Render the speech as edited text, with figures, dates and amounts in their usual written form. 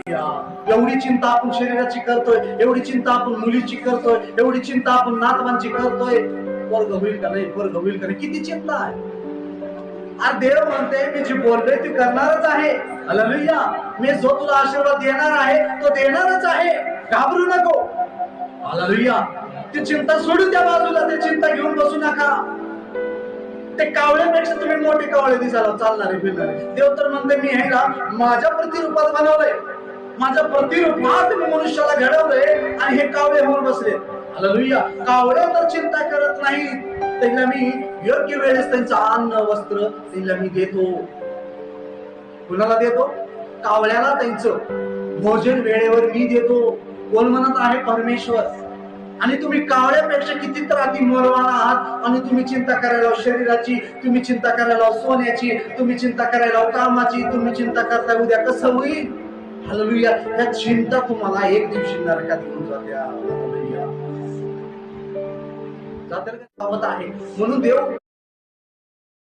एवढी चिंता आपण शरीराची करतोय, एवढी चिंता आपण मुलीची करतोय, एवढी चिंता आपण नातवांची करतोय. वर्ग होईल का नाही, वर्ग होईल का नाही, किती चिंता आहे. आज देव म्हणते मी जे बोलतोय ते करणारच आहे. हालेलुया. मी जो तुला आशीर्वाद देणार आहे तो देणारच आहे. घाबरू नको. हालेलुया. ती चिंता सोडून त्या बाजूला, ते चिंता घेऊन बसू नका. ते कावळ्यापेक्षा तुम्ही मोठे कावळे दिसायला, चालणारे फिरणारे. देव तर म्हणते मी ह्याला माझ्या प्रतिरूपात बनवलंय, माझ्या प्रतिरूपात मी मनुष्याला घडवलंय आणि हे कावळे होऊन बसले. हालेलुया. कावळे तर चिंता करत नाही, त्यांना मी योग्य वेळेस त्यांचं अन्न वस्त्र त्यांना मी देतो. कुणाला देतो? कावळ्याला त्यांचं भोजन वेळेवर मी देतो. कोण म्हणत आहे? परमेश्वर. आणि तुम्ही कावळ्यापेक्षा किती तर अति मौल्यवान आहात आणि तुम्ही चिंता करायला शरीराची, तुम्ही चिंता करायला सोन्याची, तुम्ही चिंता करायला कामाची, तुम्ही चिंता करता उद्या कसं होईल. हालेलुया. या चिंता तुम्हाला एक दिवशी नरकात घेऊन जात्या. आहे म्हणून देव